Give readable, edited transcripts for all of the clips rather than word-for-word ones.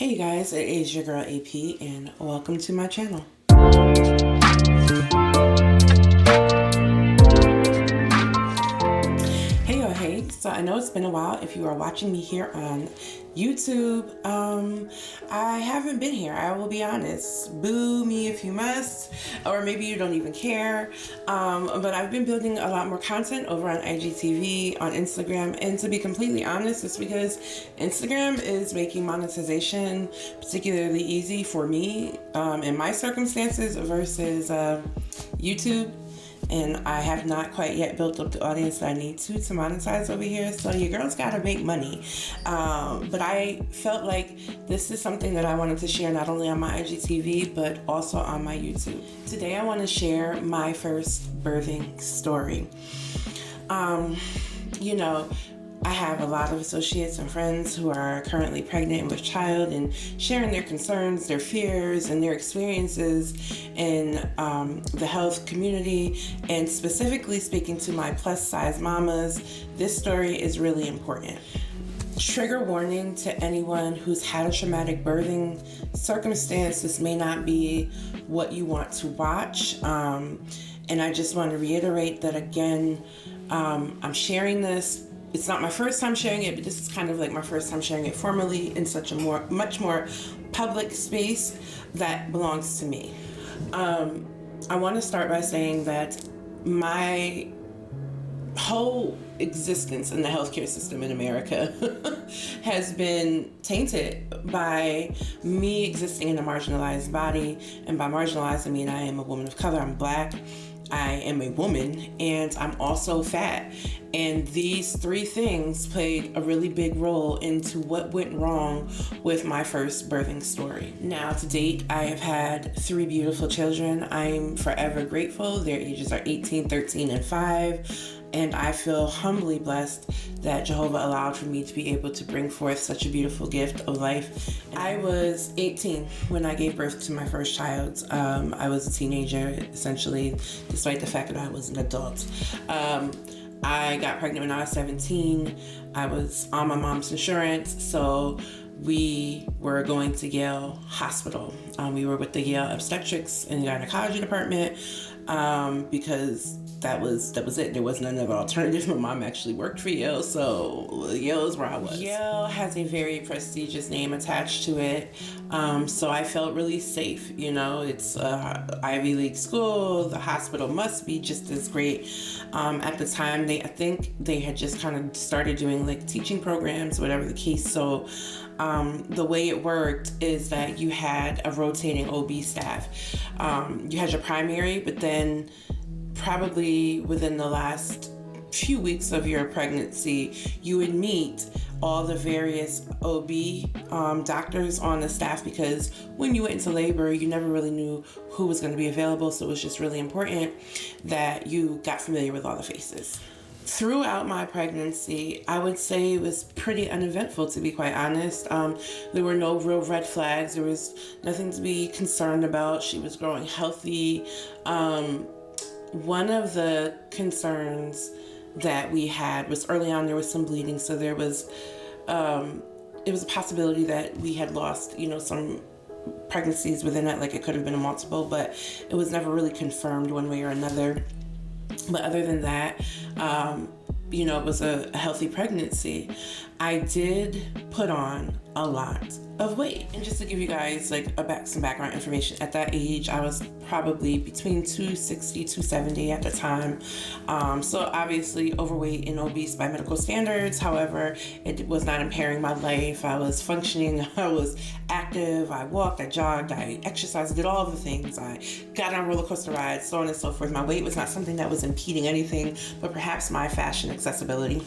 Hey you guys, it is your girl AP and welcome to my channel. Hey, so I know it's been a while if you are watching me here on YouTube. I haven't been here, I will be honest. Boo me if you must, or maybe you don't even care. But I've been building a lot more content over on IGTV, on Instagram, and to be completely honest, it's because Instagram is making monetization particularly easy for me in my circumstances versus YouTube. And I have not quite yet built up the audience that I need to monetize over here. So your girl's got to make money. But I felt like this is something that I wanted to share not only on my IGTV, but also on my YouTube. Today I want to share my first birthing story. I have a lot of associates and friends who are currently pregnant with child and sharing their concerns, their fears, and their experiences in the health community. And specifically speaking to my plus size mamas, this story is really important. Trigger warning to anyone who's had a traumatic birthing circumstance. This may not be what you want to watch. And I just want to reiterate that again, I'm sharing this. It's not my first time sharing it, but this is kind of like my first time sharing it formally in such a much more public space that belongs to me. I want to start by saying that my whole existence in the healthcare system in America has been tainted by me existing in a marginalized body. And by marginalized, I mean I am a woman of color, I'm Black, I am a woman, and I'm also fat. And these three things played a really big role into what went wrong with my first birthing story. Now, to date, I have had 3 beautiful children. I'm forever grateful. Their ages are 18, 13, and 5. And I feel humbly blessed that Jehovah allowed for me to be able to bring forth such a beautiful gift of life. I was 18 when I gave birth to my first child. I was a teenager, essentially, despite the fact that I was an adult. I got pregnant when I was 17. I was on my mom's insurance, so we were going to Yale Hospital. We were with the Yale obstetrics and gynecology department because that was it. There was none other alternative. My mom actually worked for Yale, so Yale is where I was. Yale has a very prestigious name attached to it, so I felt really safe. It's Ivy League school. The hospital must be just as great. At the time, I think they had just kind of started doing like teaching programs, whatever the case. So the way it worked is that you had a rotating OB staff. You had your primary, but then probably within the last few weeks of your pregnancy, you would meet all the various OB doctors on the staff, because when you went into labor, you never really knew who was going to be available. So it was just really important that you got familiar with all the faces. Throughout my pregnancy, I would say it was pretty uneventful, to be quite honest. There were no real red flags. There was nothing to be concerned about. She was growing healthy. One of the concerns that we had was early on there was some bleeding, so there was it was a possibility that we had lost some pregnancies within it, like it could have been a multiple, but it was never really confirmed one way or another. But other than that, it was a healthy pregnancy. I did put on a lot of weight. And just to give you guys some background information, at that age, I was probably between 260, 270 at the time. So obviously overweight and obese by medical standards. However, it was not impairing my life. I was functioning. I was active. I walked, I jogged, I exercised, did all the things. I got on roller coaster rides, so on and so forth. My weight was not something that was impeding anything, but perhaps my fashion accessibility.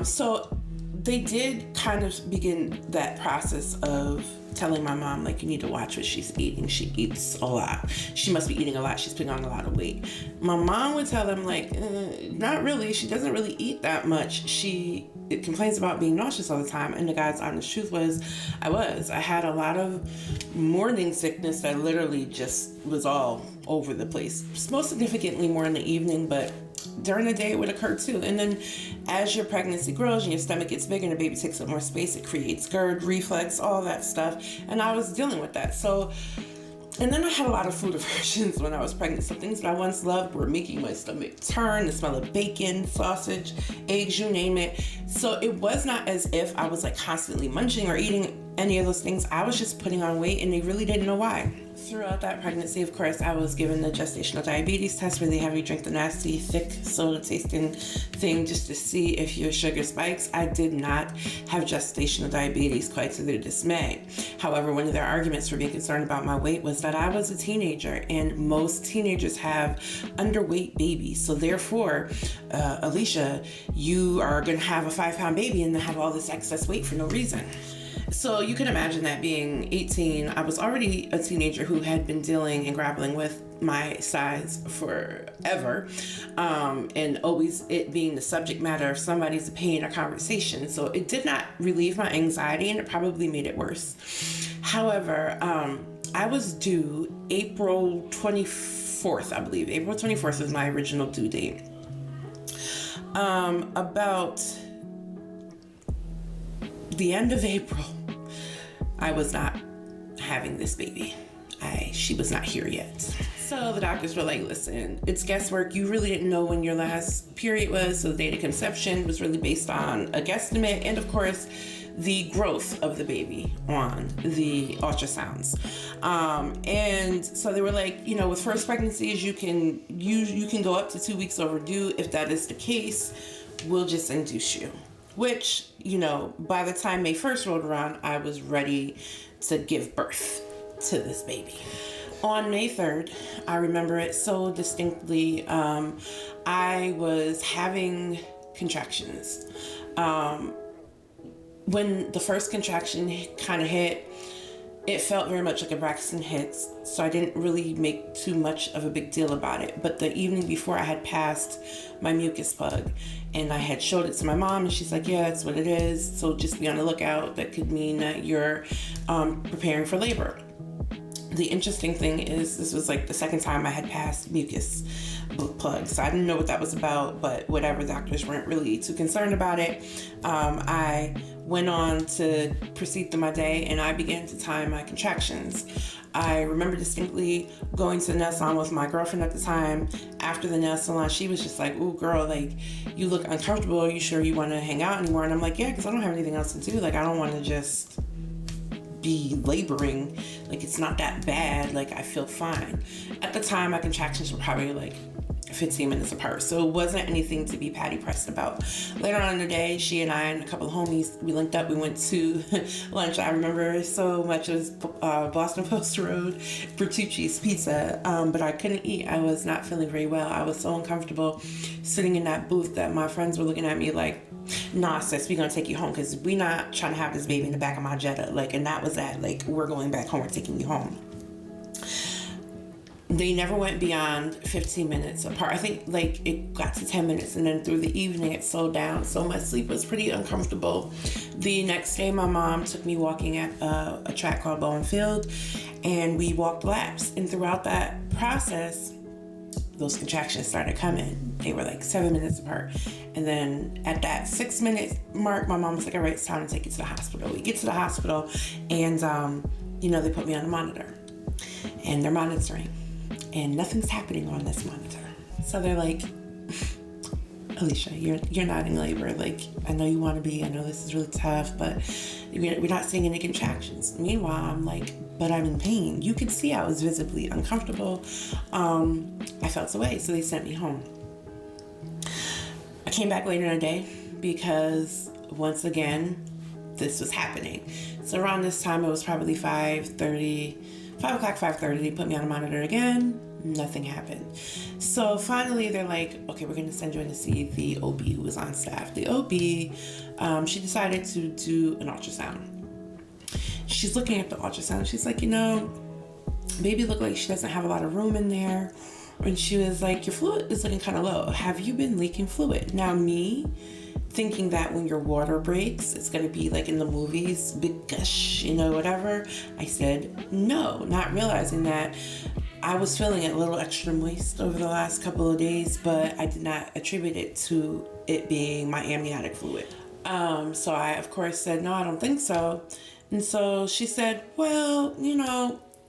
So they did kind of begin that process of telling my mom, you need to watch what she's eating. She eats a lot. She must be eating a lot. She's putting on a lot of weight. My mom would tell them, not really. She doesn't really eat that much. She complains about being nauseous all the time. And the God's honest truth was, I had a lot of morning sickness that literally just was all over the place. Most significantly more in the evening, but during the day it would occur too. And then as your pregnancy grows and your stomach gets bigger and the baby takes up more space, it creates GERD, reflux, all that stuff. And I was dealing with that. So, and then I had a lot of food aversions when I was pregnant. Some things that I once loved were making my stomach turn, the smell of bacon, sausage, eggs, you name it. So it was not as if I was like constantly munching or eating any of those things. I was just putting on weight and they really didn't know why. Throughout that pregnancy, of course, I was given the gestational diabetes test where they have you drink the nasty, thick, soda tasting thing just to see if your sugar spikes. I did not have gestational diabetes, quite to their dismay. However, one of their arguments for being concerned about my weight was that I was a teenager and most teenagers have underweight babies. So therefore, Alicia, you are going to have a 5-pound baby and then have all this excess weight for no reason. So you can imagine that being 18, I was already a teenager who had been dealing and grappling with my size forever, and always it being the subject matter of somebody's opinion or conversation. So it did not relieve my anxiety and it probably made it worse. However, I was due April 24th, I believe. April 24th was my original due date. About the end of April, I was not having this baby. She was not here yet. So the doctors were like, listen, it's guesswork. You really didn't know when your last period was. So the date of conception was really based on a guesstimate. And of course, the growth of the baby on the ultrasounds. And so they were like, you know, with first pregnancies, you can go up to 2 weeks overdue. If that is the case, we'll just induce you. Which, you know, by the time May 1st rolled around, I was ready to give birth to this baby. On May 3rd, I remember it so distinctly. I was having contractions. When the first contraction kind of hit, it felt very much like a Braxton Hicks, so I didn't really make too much of a big deal about it. But the evening before, I had passed my mucus plug, and I had showed it to my mom, and she's like, yeah, that's what it is, so just be on the lookout. That could mean that you're preparing for labor. The interesting thing is this was like the second time I had passed mucus plug, so I didn't know what that was about, but whatever, doctors weren't really too concerned about it. I went on to proceed through my day, and I began to time my contractions. I remember distinctly going to the nail salon with my girlfriend at the time. After the nail salon, she was just like, ooh, girl, like, you look uncomfortable. Are you sure you want to hang out anymore? And I'm like, yeah, because I don't have anything else to do. Like, I don't want to just be laboring. Like, it's not that bad. Like, I feel fine. At the time, my contractions were probably like 15 minutes apart, so it wasn't anything to be patty pressed about. Later on in the day, she and I and a couple of homies, we linked up. We went to lunch. I remember so much. It was Boston Post Road, Bertucci's Pizza, but I couldn't eat. I was not feeling very well. I was so uncomfortable sitting in that booth that my friends were looking at me like, nah, sis, we gonna take you home because we not trying to have this baby in the back of my Jetta. Like, and that was that. Like, we're going back home. We're taking you home. They never went beyond 15 minutes apart. I think like it got to 10 minutes, and then through the evening it slowed down. So my sleep was pretty uncomfortable. The next day, my mom took me walking at a track called Bowen Field, and we walked laps. And throughout that process, those contractions started coming. They were like 7 minutes apart. And then at that 6 minute mark, my mom was like, all right, it's time to take you to the hospital. We get to the hospital, and they put me on a monitor, and they're monitoring. And nothing's happening on this monitor. So they're like, Alicia, you're not in labor. Like, I know you want to be. I know this is really tough, but we're not seeing any contractions. Meanwhile, I'm like, but I'm in pain. You could see I was visibly uncomfortable. I felt away, so they sent me home. I came back later in the day because, once again, this was happening. So around this time, it was probably 5:30. 5 o'clock, 5:30, they put me on a monitor again. Nothing happened. So finally, they're like, okay, we're going to send you in to see the OB who was on staff. The OB, she decided to do an ultrasound. She's looking at the ultrasound. She's like, baby looked like she doesn't have a lot of room in there. And she was like, your fluid is looking kind of low. Have you been leaking fluid? Now, me thinking that when your water breaks, it's going to be like in the movies, big gush, whatever. I said no, not realizing that I was feeling a little extra moist over the last couple of days, but I did not attribute it to it being my amniotic fluid. So I, of course, said, no, I don't think so. And so she said, well,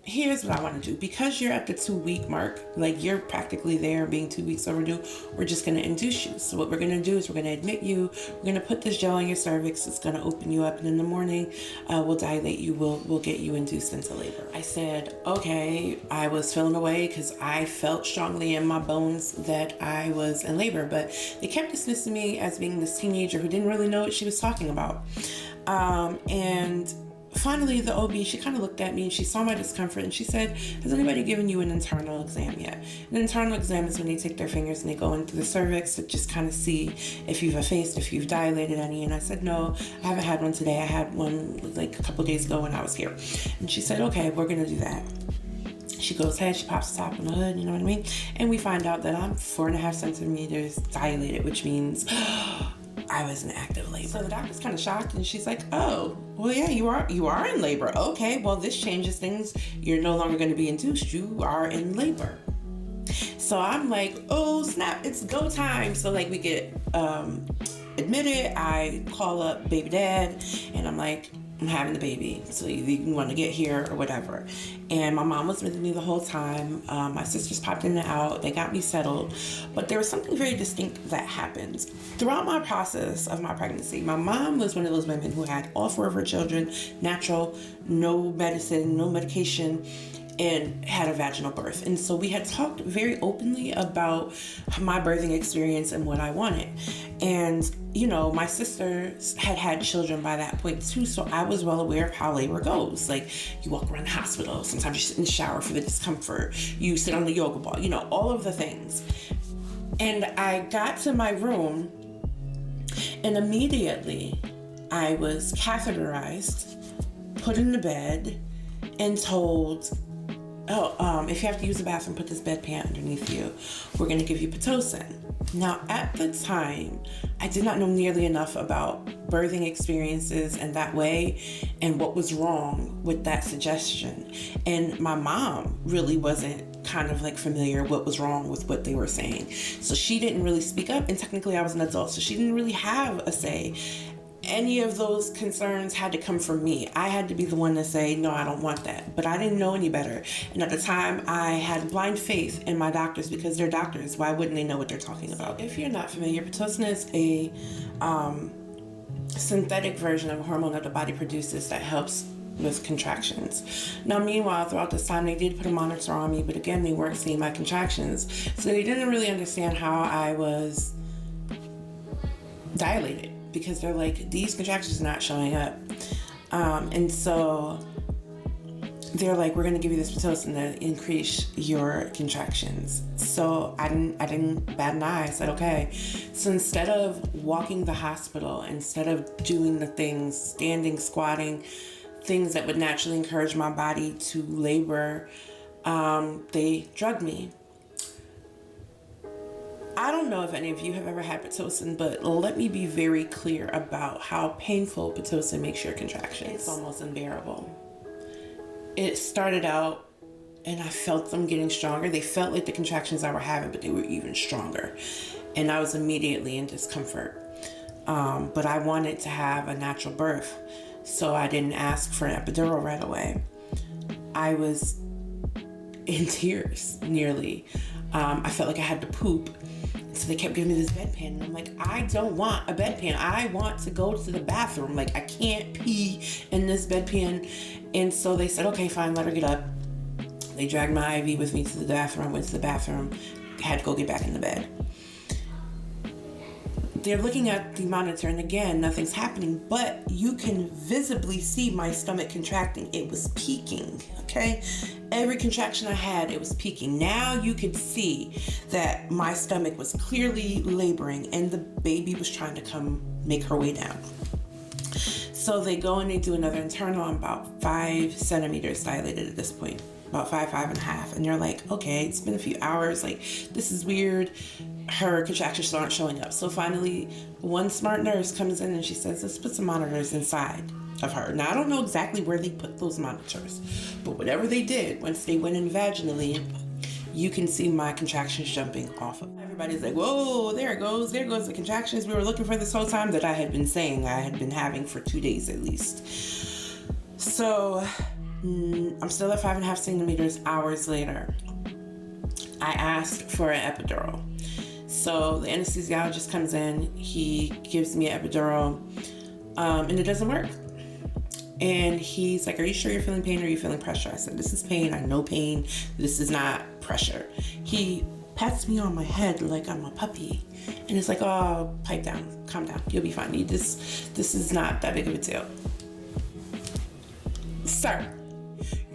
here's what I want to do. Because you're at the 2-week mark, like you're practically there being 2 weeks overdue, we're just going to induce you. So what we're going to do is we're going to admit you. We're going to put this gel on your cervix. It's going to open you up. And in the morning, we'll dilate you. We'll get you induced into labor. I said, okay. I was feeling away because I felt strongly in my bones that I was in labor. But they kept dismissing me as being this teenager who didn't really know what she was talking about. And finally, the OB, she kind of looked at me and she saw my discomfort and she said, has anybody given you an internal exam yet? An internal exam is when they take their fingers and they go into the cervix to just kind of see if you've effaced, if you've dilated any. And I said, no, I haven't had one today. I had one like a couple days ago when I was here. And she said, okay, we're going to do that. She goes ahead, she pops the top on the hood, you know what I mean? And we find out that I'm 4.5 centimeters dilated, which means I was in active labor. So the doctor's kind of shocked and she's like, oh, well, yeah, you are in labor. Okay, well, this changes things. You're no longer going to be induced. You are in labor. So I'm like, oh, snap, it's go time. So like we get admitted. I call up baby dad and I'm like, I'm having the baby, so you want to get here or whatever. And my mom was with me the whole time. My sisters popped in and out. They got me settled. But there was something very distinct that happened. Throughout my process of my pregnancy, my mom was one of those women who had all 4 of her children, natural, no medicine, no medication, and had a vaginal birth. And so we had talked very openly about my birthing experience and what I wanted. And, my sisters had children by that point too, so I was well aware of how labor goes. Like, you walk around the hospital, sometimes you sit in the shower for the discomfort, you sit on the yoga ball, all of the things. And I got to my room, and immediately I was catheterized, put in the bed, and told, if you have to use the bathroom, put this bedpan underneath you. We're going to give you Pitocin. Now, at the time, I did not know nearly enough about birthing experiences and that way and what was wrong with that suggestion. And my mom really wasn't kind of like familiar what was wrong with what they were saying. So she didn't really speak up, and technically I was an adult, so she didn't really have a say. Any of those concerns had to come from me. I had to be the one to say, no, I don't want that. But I didn't know any better. And at the time, I had blind faith in my doctors because they're doctors. Why wouldn't they know what they're talking about? If you're not familiar, Pitocin is a synthetic version of a hormone that the body produces that helps with contractions. Now, meanwhile, throughout this time, they did put a monitor on me, but again, they weren't seeing my contractions. So they didn't really understand how I was dilated, because they're like, these contractions are not showing up. And so they're like, we're going to give you this Pitocin to increase your contractions. So I didn't bat an eye. I said, okay. So instead of walking the hospital, instead of doing the things, standing, squatting, things that would naturally encourage my body to labor, they drugged me. I don't know if any of you have ever had Pitocin, but let me be very clear about how painful Pitocin makes your contractions. It's almost unbearable. It started out and I felt them getting stronger. They felt like the contractions I were having, but they were even stronger. And I was immediately in discomfort. But I wanted to have a natural birth, so I didn't ask for an epidural right away. I was in tears, nearly. I felt like I had to poop. So they kept giving me this bedpan, and I'm like, I don't want a bedpan. I want to go to the bathroom. Like, I can't pee in this bedpan. And so they said, okay, fine, let her get up. They dragged my IV with me to the bathroom. I went to the bathroom, had to go get back in the bed. They're looking at the monitor, and again, nothing's happening, but you can visibly see my stomach contracting. It was peaking, okay? Every contraction I had, it was peaking. Now you could see that my stomach was clearly laboring, and the baby was trying to come make her way down. So they go and they do another internal. I'm about 5 centimeters dilated at this point, about 5.5. And they're like, okay, it's been a few hours. Like, this is weird. Her contractions aren't showing up. So finally, one smart nurse comes in and she says, let's put some monitors inside of her. Now, I don't know exactly where they put those monitors, but whatever they did, once they went in vaginally, you can see my contractions jumping off of. Everybody's like, whoa, there goes the contractions we were looking for this whole time that I had been saying I had been having for 2 days at least. So I'm still at 5.5 centimeters hours later. I asked for an epidural. So the anesthesiologist comes in, he gives me an epidural, and it doesn't work. And he's like, are you sure you're feeling pain or are you feeling pressure? I said, this is pain. I know pain. This is not pressure. He pats me on my head like I'm a puppy. And it's like, oh, pipe down, calm down. You'll be fine. This is not that big of a deal. Sir,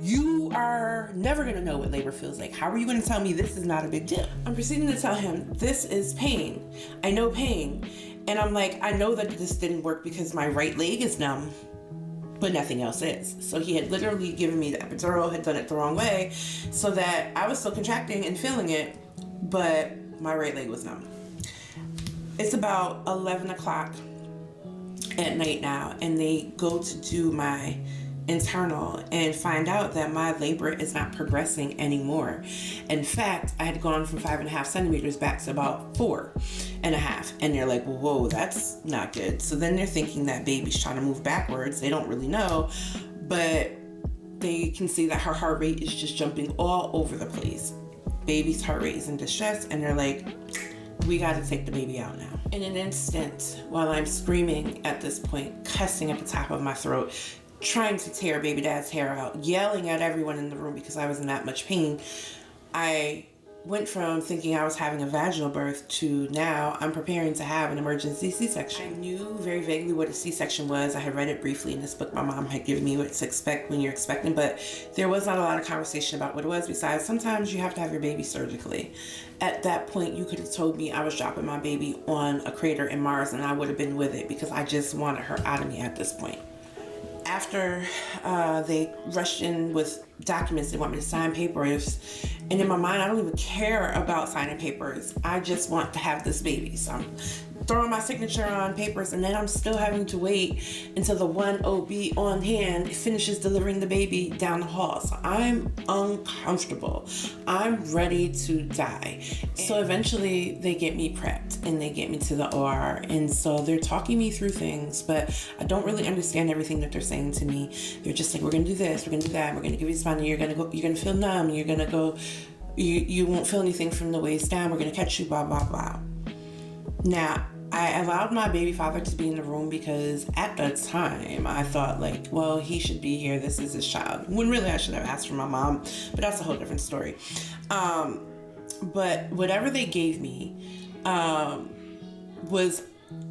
you are never going to know what labor feels like. How are you going to tell me this is not a big deal? I'm proceeding to tell him, this is pain. I know pain. And I'm like, I know that this didn't work because my right leg is numb, but nothing else is. So he had literally given me the epidural, had done it the wrong way, so that I was still contracting and feeling it, but my right leg was numb. It's about 11 o'clock at night now, and they go to do my internal and find out that my labor is not progressing anymore. In fact, I had gone from 5.5 centimeters back to about 4.5, and they're like, whoa, that's not good. So then they're thinking that baby's trying to move backwards. They don't really know, but they can see that her heart rate is just jumping all over the place. Baby's heart rate is in distress, and they're like, we got to take the baby out now. In an instant, while I'm screaming at this point, cussing at the top of my throat, trying to tear baby dad's hair out, yelling at everyone in the room because I was in that much pain, I went from thinking I was having a vaginal birth to now I'm preparing to have an emergency C-section. I knew very vaguely what a C-section was. I had read it briefly in this book my mom had given me, what to expect when you're expecting, but there was not a lot of conversation about what it was, besides sometimes you have to have your baby surgically. At that point, you could have told me I was dropping my baby on a crater in Mars and I would have been with it because I just wanted her out of me at this point. After they rushed in with documents, they want me to sign papers. And in my mind, I don't even care about signing papers. I just want to have this baby. So I'm throwing my signature on papers, and then I'm still having to wait until the one OB on hand finishes delivering the baby down the hall. So I'm uncomfortable. I'm ready to die. So eventually they get me prepped and they get me to the OR. And so they're talking me through things, but I don't really understand everything that they're saying to me. They're just like, we're going to do this, we're going to do that, we're going to give you spinal, you're going to feel numb, you're going to go, you won't feel anything from the waist down, we're going to catch you, blah, blah, blah. Now, I allowed my baby father to be in the room because at the time I thought like, well, he should be here. This is his child. When really I should have asked for my mom, but that's a whole different story. But whatever they gave me was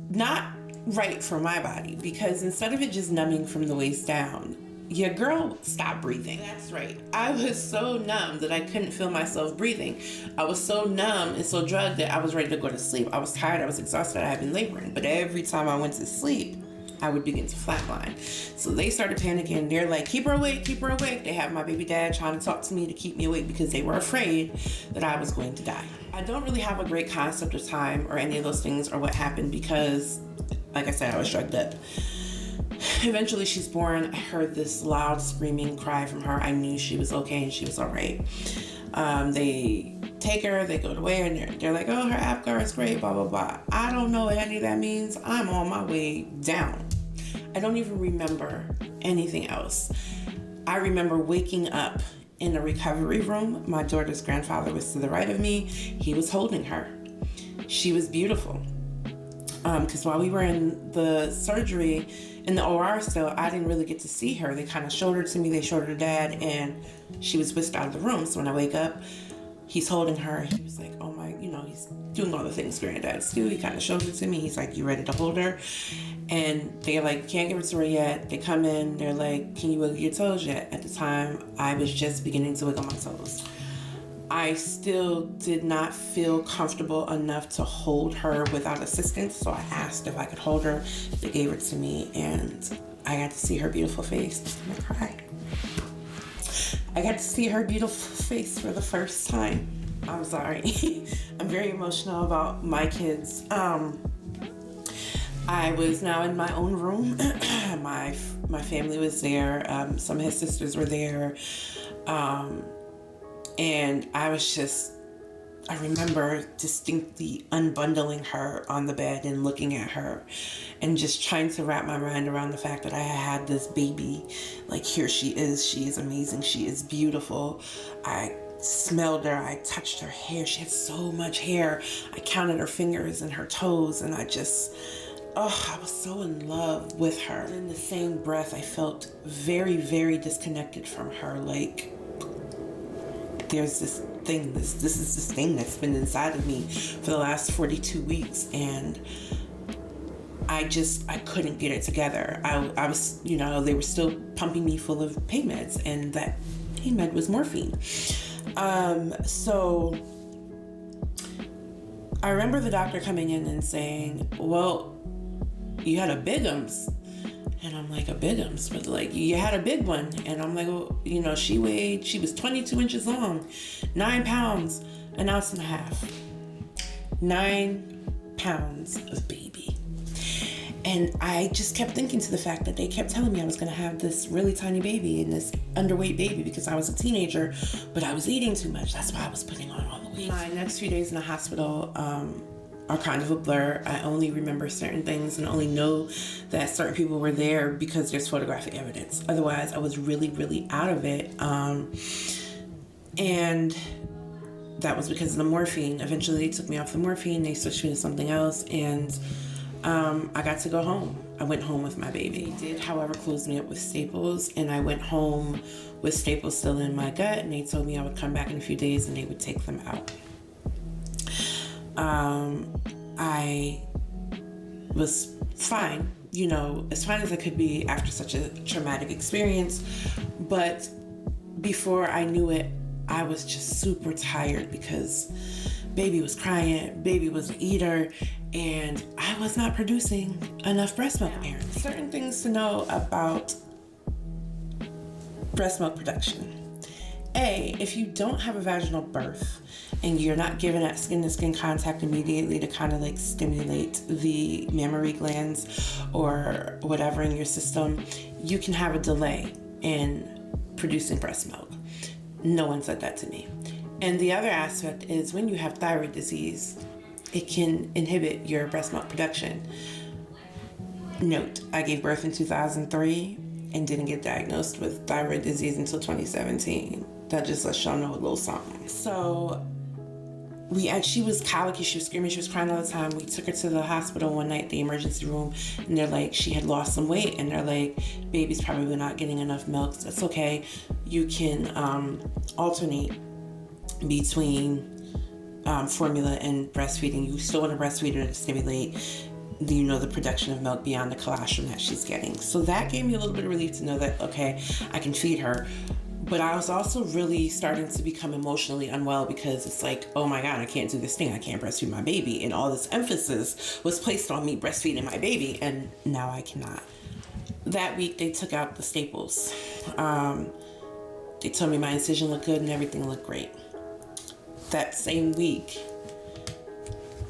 not right for my body, because instead of it just numbing from the waist down, your girl stopped breathing. That's right. I was so numb that I couldn't feel myself breathing. I was so numb and so drugged that I was ready to go to sleep. I was tired. I was exhausted. I had been laboring. But every time I went to sleep, I would begin to flatline. So they started panicking. They're like, keep her awake, keep her awake. They have my baby dad trying to talk to me to keep me awake because they were afraid that I was going to die. I don't really have a great concept of time or any of those things or what happened because, like I said, I was drugged up. Eventually she's born. I heard this loud screaming cry from her. I knew she was okay and she was all right. They take her, they go to where, and they're like, oh, her APGAR is great, blah, blah, blah. I don't know what any of that means. I'm on my way down. I don't even remember anything else. I remember waking up in the recovery room. My daughter's grandfather was to the right of me. He was holding her. She was beautiful. Because while we were in the surgery, in the OR still, I didn't really get to see her. They kind of showed her to me, they showed her to dad, and she was whisked out of the room. So when I wake up, he's holding her. He was like, oh my, he's doing all the things granddads do. He kind of shows it to me. He's like, you ready to hold her? And they're like, can't give it to her yet. They come in, they're like, can you wiggle your toes yet? At the time, I was just beginning to wiggle my toes. I still did not feel comfortable enough to hold her without assistance, so I asked if I could hold her. They gave it to me, and I got to see her beautiful face. I'm gonna cry. I got to see her beautiful face for the first time. I'm sorry. I'm very emotional about my kids. I was now in my own room. My family was there. Some of his sisters were there. And I remember distinctly unbundling her on the bed and looking at her and just trying to wrap my mind around the fact that I had this baby. Like, here she is amazing, she is beautiful. I smelled her, I touched her hair, she had so much hair. I counted her fingers and her toes, and I was so in love with her. In the same breath, I felt very, very disconnected from her. Like, there's this thing, this is this thing that's been inside of me for the last 42 weeks, and I couldn't get it together. I was, they were still pumping me full of pain meds, and that pain med was morphine. So I remember the doctor coming in and saying, well, you had a bigums. And I'm like, a bigums? But like, you had a big one. And I'm like, well, she was 22 inches long, 9 pounds, 1.5 ounces. 9 pounds of baby. And I just kept thinking to the fact that they kept telling me I was going to have this really tiny baby and this underweight baby because I was a teenager, but I was eating too much. That's why I was putting on all the weight. My next few days in the hospital are kind of a blur. I only remember certain things and only know that certain people were there because there's photographic evidence. Otherwise, I was really, really out of it. And that was because of the morphine. Eventually, they took me off the morphine. They switched me to something else, and I got to go home. I went home with my baby. They did, however, close me up with staples, and I went home with staples still in my gut, and they told me I would come back in a few days and they would take them out. I was fine, as fine as I could be after such a traumatic experience, but before I knew it, I was just super tired because baby was crying, baby was an eater, and I was not producing enough breast milk apparently. Certain things to know about breast milk production. A, if you don't have a vaginal birth and you're not given that skin-to-skin contact immediately to kind of like stimulate the mammary glands or whatever in your system, you can have a delay in producing breast milk. No one said that to me. And the other aspect is when you have thyroid disease, it can inhibit your breast milk production. Note, I gave birth in 2003 and didn't get diagnosed with thyroid disease until 2017. That just lets y'all know a little something. So she was colicky, she was screaming, she was crying all the time. We took her to the hospital one night, the emergency room, and they're like, she had lost some weight, and they're like, baby's probably not getting enough milk. That's okay. You can alternate between formula and breastfeeding. You still want to breastfeed her to stimulate the production of milk beyond the colostrum that she's getting. So that gave me a little bit of relief to know that, okay, I can feed her. But I was also really starting to become emotionally unwell because it's like, oh my God, I can't do this thing. I can't breastfeed my baby. And all this emphasis was placed on me breastfeeding my baby, and now I cannot. That week, they took out the staples. They told me my incision looked good and everything looked great. That same week,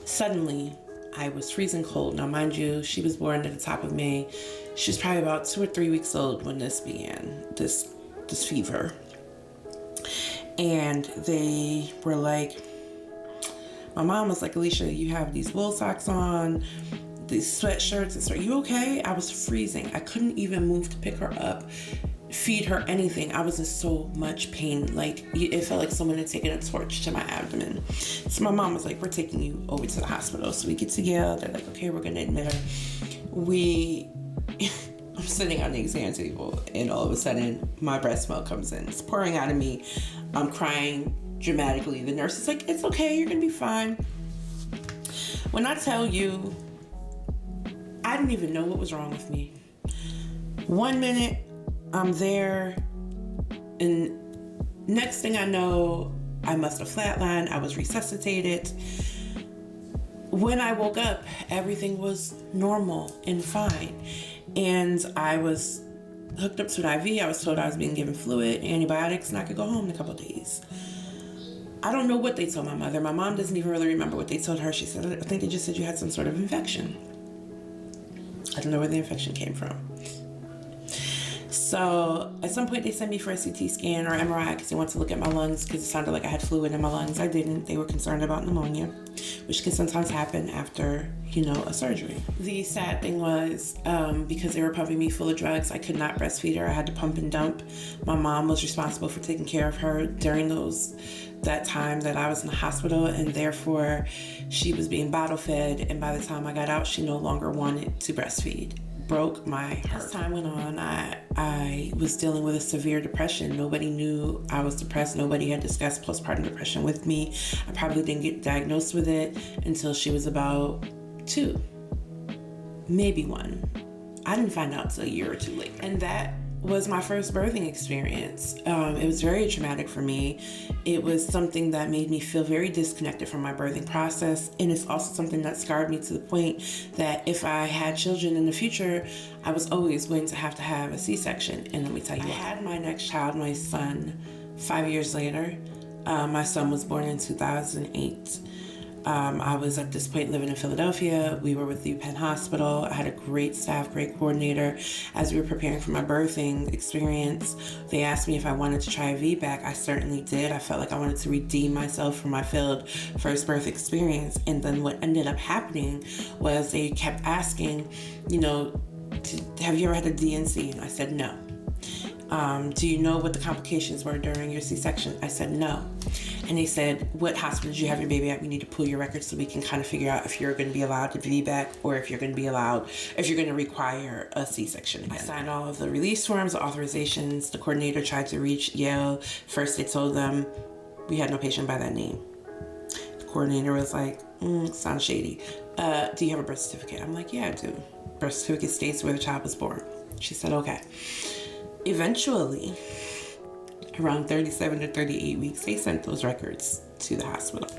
suddenly, I was freezing cold. Now, mind you, she was born at the top of May. She was probably about 2 or 3 weeks old when this began, this fever. And they were like, my mom was like, Alicia, you have these wool socks on, these sweatshirts, and so, are you okay? I was freezing. I couldn't even move to pick her up, feed her anything. I was in so much pain. Like, it felt like someone had taken a torch to my abdomen. So my mom was like, we're taking you over to the hospital. So we get together. They're like, okay, we're going to admit her. I'm sitting on the exam table, and all of a sudden, my breast milk comes in. It's pouring out of me. I'm crying dramatically. The nurse is like, it's okay, you're going to be fine. When I tell you, I didn't even know what was wrong with me. 1 minute, I'm there, and next thing I know, I must have flatlined. I was resuscitated. When I woke up, everything was normal and fine. And I was hooked up to an IV. I was told I was being given fluid, antibiotics, and I could go home in a couple of days. I don't know what they told my mother. My mom doesn't even really remember what they told her. She said, I think they just said you had some sort of infection. I don't know where the infection came from. So at some point they sent me for a CT scan or MRI because they wanted to look at my lungs because it sounded like I had fluid in my lungs. I didn't. They were concerned about pneumonia, which can sometimes happen after, a surgery. The sad thing was, because they were pumping me full of drugs, I could not breastfeed her. I had to pump and dump. My mom was responsible for taking care of her during that time that I was in the hospital, and therefore she was being bottle fed, and by the time I got out, she no longer wanted to breastfeed. Broke my heart. As time went on, I was dealing with a severe depression. Nobody knew I was depressed. Nobody had discussed postpartum depression with me. I probably didn't get diagnosed with it until she was about 2, maybe 1. I didn't find out till a year or 2 later. And that was my first birthing experience. It was very traumatic for me. It was something that made me feel very disconnected from my birthing process. And it's also something that scarred me to the point that if I had children in the future, I was always going to have a C-section. And let me tell you, I had my next child, my son, 5 years later. My son was born in 2008. I was at this point living in Philadelphia. We were with the UPenn Hospital. I had a great staff, great coordinator. As we were preparing for my birthing experience, they asked me if I wanted to try a VBAC. I certainly did. I felt like I wanted to redeem myself from my failed first birth experience. And then what ended up happening was they kept asking, have you ever had a DNC? And I said no. Do you know what the complications were during your C-section? I said no. And they said, what hospital did you have your baby at? We need to pull your records so we can kind of figure out if you're going to be allowed to VBAC or if you're going to require a C-section again. I signed all of the release forms, the authorizations. The coordinator tried to reach Yale. First, they told them we had no patient by that name. The coordinator was like, sounds shady. Do you have a birth certificate? I'm like, yeah, I do. Birth certificate states where the child was born. She said, okay. Eventually, around 37 to 38 weeks, they sent those records to the hospital.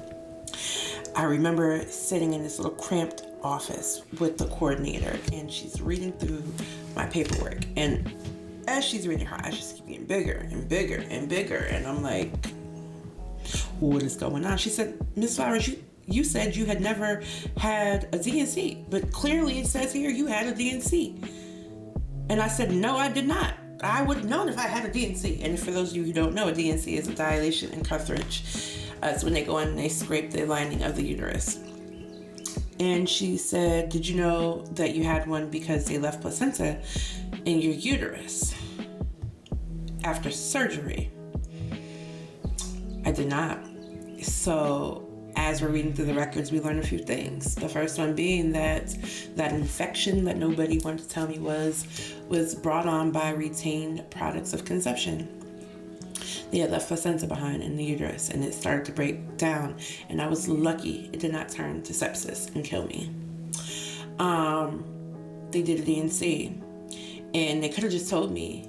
I remember sitting in this little cramped office with the coordinator, and she's reading through my paperwork. And as she's reading, her eyes just keep getting bigger and bigger and bigger. And I'm like, what is going on? She said, Miss Flowers, you said you had never had a DNC, but clearly it says here you had a DNC. And I said, no, I did not. I would have known if I had a DNC. And for those of you who don't know, a DNC is a dilation and Cuthridge. It's when they go in and they scrape the lining of the uterus. And she said, did you know that you had one because they left placenta in your uterus after surgery? I did not. So as we're reading through the records, we learned a few things. The first one being that infection that nobody wanted to tell me was brought on by retained products of conception. They had left placenta behind in the uterus, and it started to break down. And I was lucky it did not turn to sepsis and kill me. They did a DNC, and they could have just told me.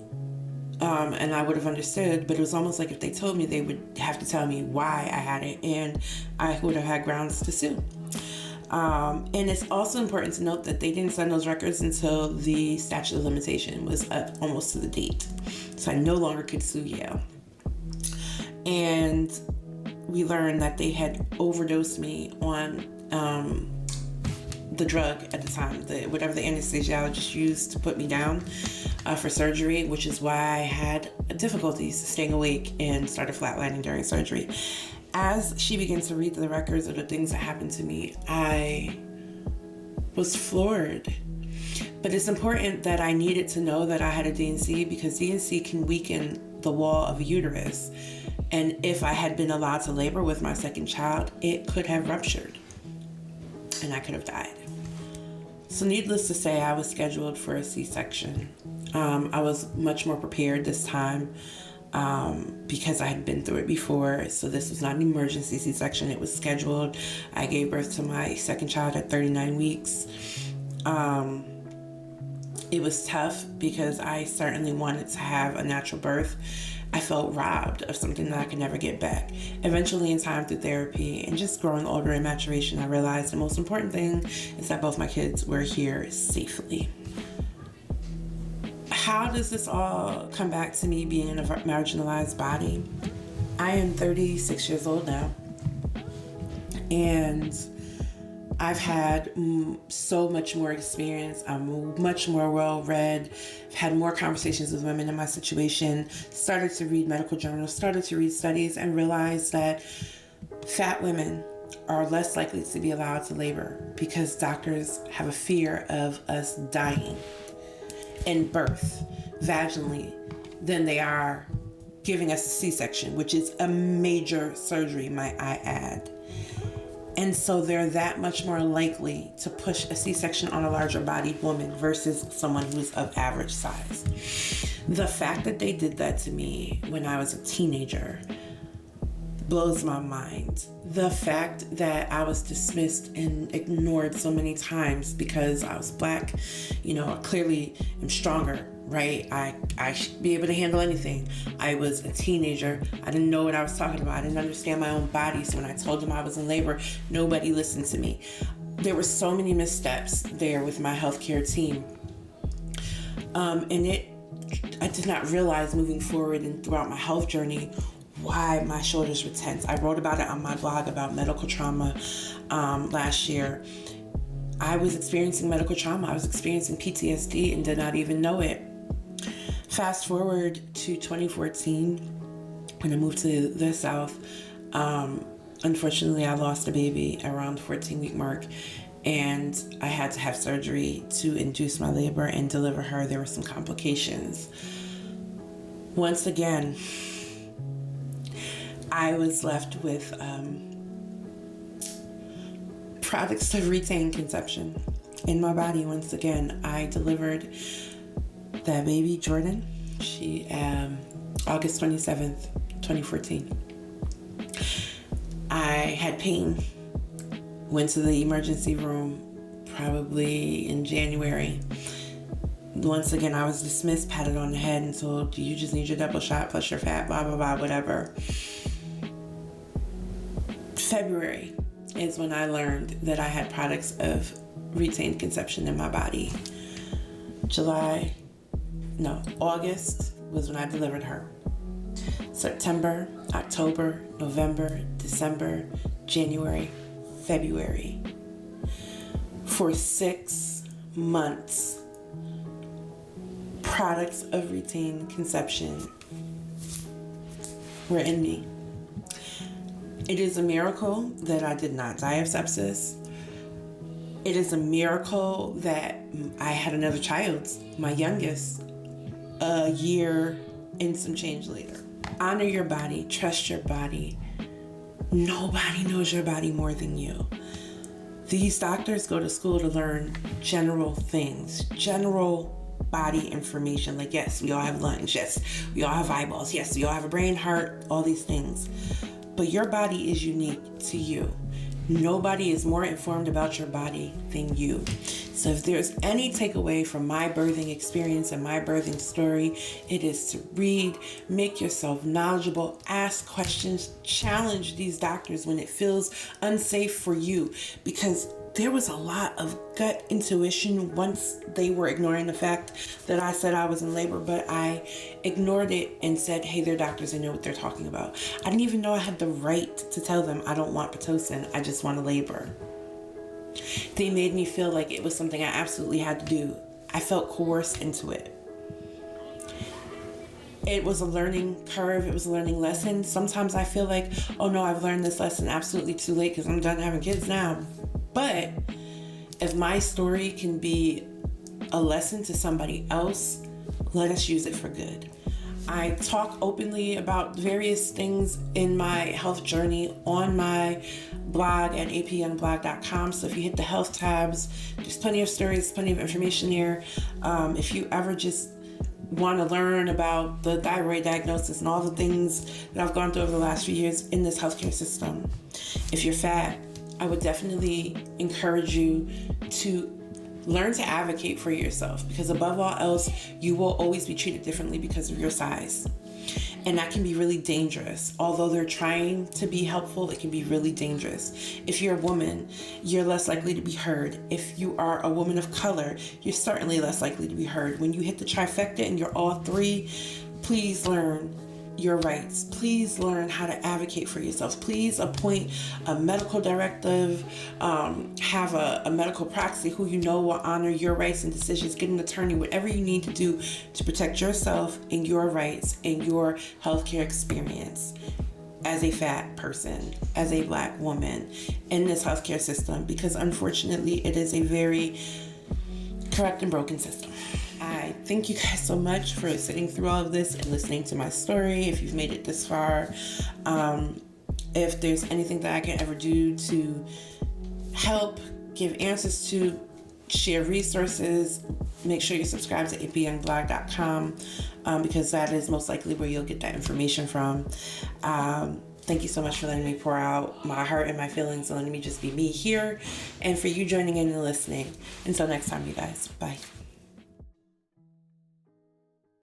And I would have understood, but it was almost like if they told me, they would have to tell me why I had it, and I would have had grounds to sue. And it's also important to note that they didn't send those records until the statute of limitation was up almost to the date. So I no longer could sue Yale. And we learned that they had overdosed me on the drug at the time, whatever the anesthesiologist used to put me down for surgery, which is why I had difficulties staying awake and started flatlining during surgery. As she began to read the records of the things that happened to me, I was floored. But it's important that I needed to know that I had a DNC because DNC can weaken the wall of a uterus. And if I had been allowed to labor with my second child, it could have ruptured and I could have died. So needless to say, I was scheduled for a C-section. I was much more prepared this time because I had been through it before. So this was not an emergency C-section. It was scheduled. I gave birth to my second child at 39 weeks. It was tough because I certainly wanted to have a natural birth. I felt robbed of something that I could never get back. Eventually, in time through therapy and just growing older in maturation, I realized the most important thing is that both my kids were here safely. How does this all come back to me being in a marginalized body? I am 36 years old now, and I've had so much more experience. I'm much more well-read. I've had more conversations with women in my situation, started to read medical journals, started to read studies, and realized that fat women are less likely to be allowed to labor because doctors have a fear of us dying in birth vaginally than they are giving us a C-section, which is a major surgery, might I add. And so they're that much more likely to push a C-section on a larger bodied woman versus someone who's of average size. The fact that they did that to me when I was a teenager blows my mind. The fact that I was dismissed and ignored so many times because I was Black, I clearly am stronger, right? I should be able to handle anything. I was a teenager. I didn't know what I was talking about. I didn't understand my own body. So when I told them I was in labor, nobody listened to me. There were so many missteps there with my healthcare team. I did not realize moving forward and throughout my health journey why my shoulders were tense. I wrote about it on my blog about medical trauma last year. I was experiencing medical trauma. I was experiencing PTSD and did not even know it. Fast forward to 2014, when I moved to the South. Unfortunately, I lost a baby around the 14-week mark, and I had to have surgery to induce my labor and deliver her. There were some complications. Once again, I was left with products of retained conception in my body. Once again, I delivered that baby, Jordan. She, August 27th, 2014. I had pain. Went to the emergency room probably in January. Once again, I was dismissed, patted on the head, and told, you just need your double shot plus your fat, blah, blah, blah, whatever. February is when I learned that I had products of retained conception in my body. August was when I delivered her. September, October, November, December, January, February. For 6 months, products of retained conception were in me. It is a miracle that I did not die of sepsis. It is a miracle that I had another child, my youngest, a year and some change later. Honor your body, trust your body. Nobody knows your body more than you. These doctors go to school to learn general things, general body information. Like, yes, we all have lungs. Yes, we all have eyeballs. Yes, we all have a brain, heart, all these things. But your body is unique to you. Nobody is more informed about your body than you. So if there's any takeaway from my birthing experience and my birthing story, it is to read, make yourself knowledgeable, ask questions, challenge these doctors when it feels unsafe for you, because there was a lot of gut intuition once they were ignoring the fact that I said I was in labor, but I ignored it and said, hey, they're doctors, they know what they're talking about. I didn't even know I had the right to tell them I don't want Pitocin, I just want to labor. They made me feel like it was something I absolutely had to do. I felt coerced into it. It was a learning curve. It was a learning lesson. Sometimes I feel like, oh no, I've learned this lesson absolutely too late because I'm done having kids now. But if my story can be a lesson to somebody else, let us use it for good. I talk openly about various things in my health journey on my blog at apnblog.com. So if you hit the health tabs, there's plenty of stories, plenty of information there. If you ever just want to learn about the thyroid diagnosis and all the things that I've gone through over the last few years in this healthcare system. If you're fat, I would definitely encourage you to learn to advocate for yourself, because above all else, you will always be treated differently because of your size. And that can be really dangerous. Although they're trying to be helpful, it can be really dangerous. If you're a woman, you're less likely to be heard. If you are a woman of color, you're certainly less likely to be heard. When you hit the trifecta and you're all three, please learn your rights. Please learn how to advocate for yourself. Please appoint a medical directive, have a medical proxy who you know will honor your rights and decisions. Get an attorney, whatever you need to do to protect yourself and your rights and your healthcare experience as a fat person, as a Black woman in this healthcare system, because unfortunately it is a very corrupt and broken system. I thank you guys so much for sitting through all of this and listening to my story. If you've made it this far, if there's anything that I can ever do to help, give answers to, share resources, make sure you subscribe to apyoungblog.com, because that is most likely where you'll get that information from. Thank you so much for letting me pour out my heart and my feelings and letting me just be me here, and for you joining in and listening. Until next time, you guys. Bye.